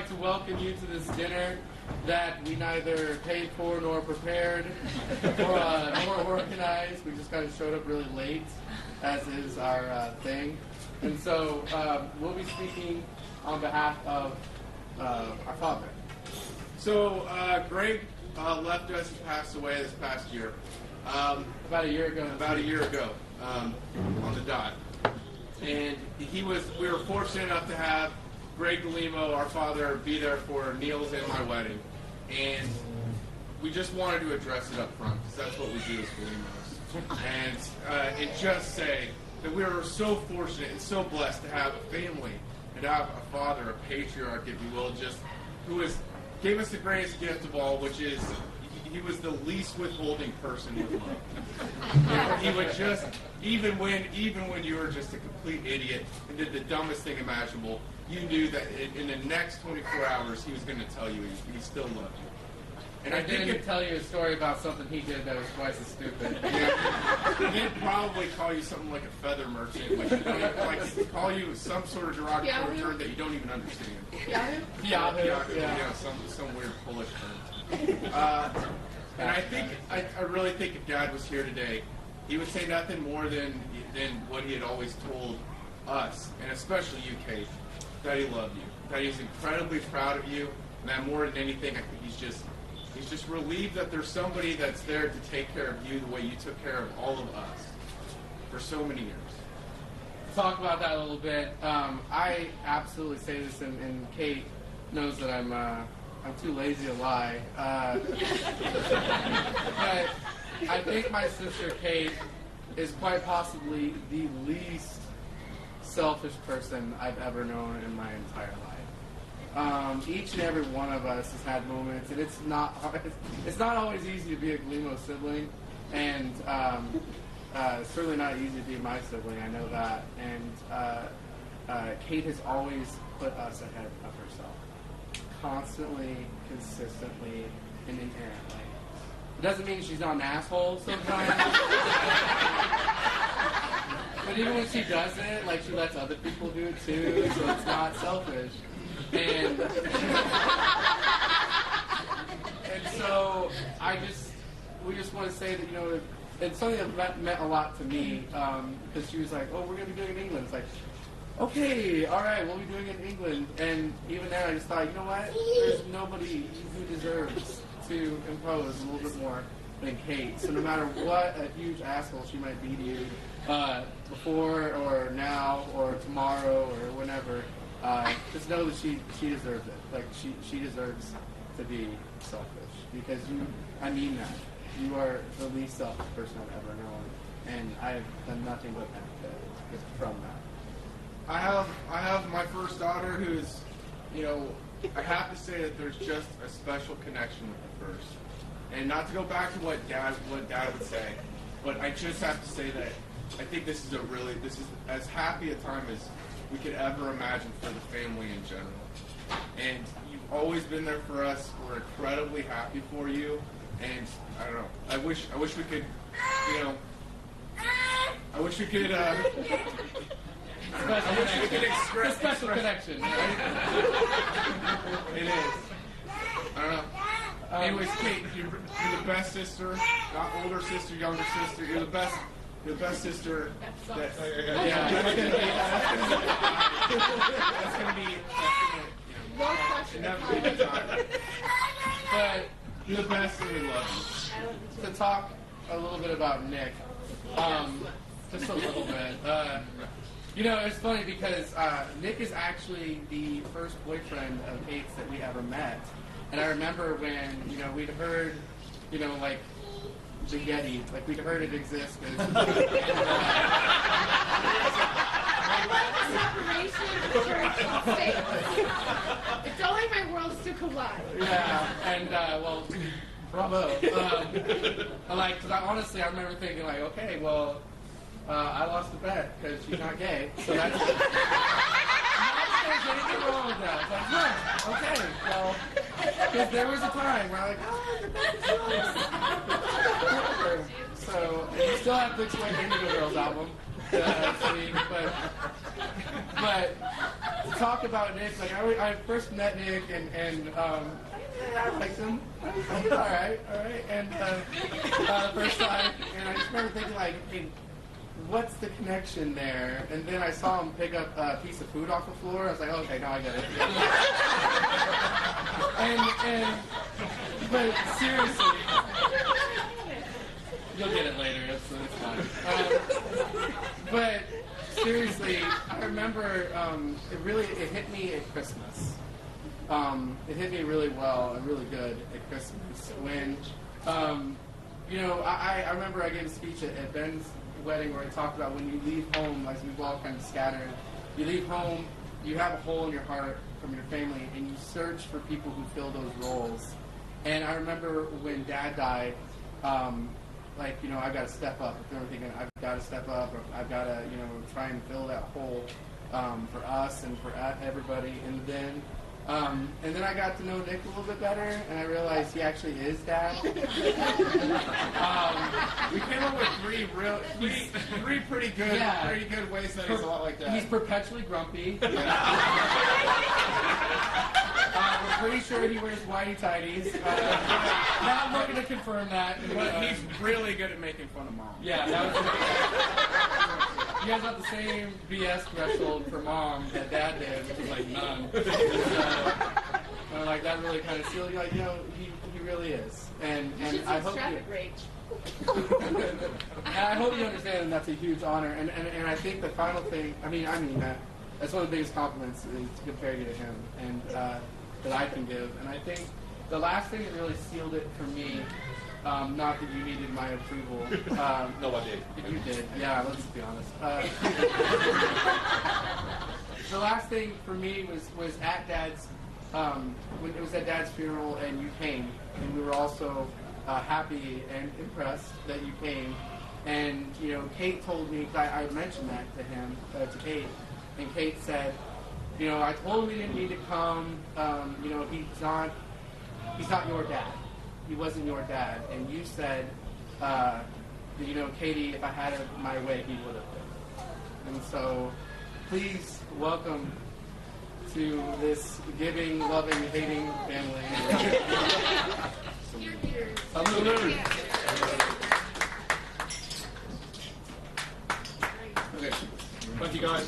like to welcome you to this dinner that we neither paid for nor prepared nor organized. We just kind of showed up really late, as is our thing. And so we'll be speaking on behalf of our father. So Greg left us, passed away this past year. About a year ago. On the dot. And we were fortunate enough to have Greg Golemo, our father, be there for Neil's and my wedding. And we just wanted to address it up front, because that's what we do as Golemos. And just say that we are so fortunate and so blessed to have a family and to have a father, a patriarch, if you will, just who gave us the greatest gift of all, which is he was the least withholding person with love. He would just, even when you were just a complete idiot and did the dumbest thing imaginable, you knew that in the next 24 hours he was going to tell you he still loved you. And I didn't tell you a story about something he did that was twice as stupid. He did probably call you something like a feather merchant, like call you some sort of derogatory term that you don't even understand. Yeah, some weird Polish term. And I really think if Dad was here today, he would say nothing more than what he had always told us, and especially you, Kate, that he loved you, that he's incredibly proud of you, and that more than anything, I think he's just relieved that there's somebody that's there to take care of you the way you took care of all of us for so many years. Talk about that a little bit. I absolutely say this, and Kate knows that I'm too lazy to lie. But I think my sister Kate is quite possibly the least selfish person I've ever known in my entire life. Each and every one of us has had moments, and it's not always easy to be a Golemo sibling, and certainly not easy to be my sibling. I know that, and Kate has always put us ahead of herself, constantly, consistently, and inherently. It doesn't mean she's not an asshole sometimes. But even when she does it, like, she lets other people do it too, so it's not selfish. And so we just want to say that, it's something that meant a lot to me, because she was like, oh, we're going to be doing it in England. It's like, okay, all right, we'll be doing it in England. And even then I just thought, you know what, there's nobody who deserves to impose a little bit more than Kate. So no matter what a huge asshole she might be to you, before or now or tomorrow or whenever, just know that she deserves it. Like, she deserves to be selfish, because I mean that. You are the least selfish person I've ever known, and I've done nothing but benefit from that. I have my first daughter who's, I have to say that there's just a special connection with the first. And not to go back to what Dad would say, but I just have to say that I think this is as happy a time as we could ever imagine for the family in general. And you've always been there for us. We're incredibly happy for you. And I don't know. I wish we could, I wish we could express special connection. It is. I don't know. Anyways, Kate, you're the best sister, not older sister, younger sister. You're the best sister. That's gonna be. But you're the best, and we love you. To talk a little bit about Nick, just a little bit. It's funny because Nick is actually the first boyfriend of Kate's that we ever met. And I remember when, we'd heard, like, the Yeti, like, we'd heard it existed. It's only my worlds to collide. Yeah, and, well, bravo. Because honestly, I remember thinking, like, okay, well, I lost the bet because she's not gay, so that's it. There's anything wrong with that. It's like, huh, okay, well, because there was a time where I'm like, oh, the bet is lost. So, and you still have to explain the Indigo Girls album. But to talk about Nick. Like I first met Nick, and I liked him. He's all right. And the first time, and I just remember thinking like, hey, what's the connection there? And then I saw him pick up a piece of food off the floor. I was like, okay, now I get it. But seriously, you'll get it later. It's fine. But seriously, I remember it hit me at Christmas. It hit me really well and really good at Christmas when, I remember I gave a speech at Ben's wedding where I talked about when you leave home, like we've all kind of scattered, you leave home, you have a hole in your heart from your family, and you search for people who fill those roles. And I remember when Dad died, I've got to step up. I remember thinking, I've got to step up, or I've got to, try and fill that hole for us and for everybody. And then I got to know Nick a little bit better, and I realized he actually is Dad. We came up with three pretty good ways that he's a lot like Dad. He's perpetually grumpy. We're pretty sure he wears whitey tighties. Now I'm looking to confirm that. But he's really good at making fun of Mom. Yeah, that was you guys have the same BS threshold for Mom that Dad did, which is like none. Like that really kind of sealed. Like he really is, and I hope traffic rage. And I hope you understand that's a huge honor. And I think the final thing, I mean that's one of the biggest compliments is to compare you to him, and that I can give. And I think the last thing that really sealed it for me, not that you needed my approval. No, I did. You did, yeah. Let's be honest. The last thing for me was at Dad's. When it was at Dad's funeral, and you came, and we were also happy and impressed that you came. And Kate told me, I mentioned that to him, to Kate, and Kate said, I told him he didn't need to come. He's not your dad. He wasn't your dad. And you said, Katie, if I had it my way, he would have been. And so, please welcome to this giving, loving, hating family. Salute. Okay. Thank you, guys.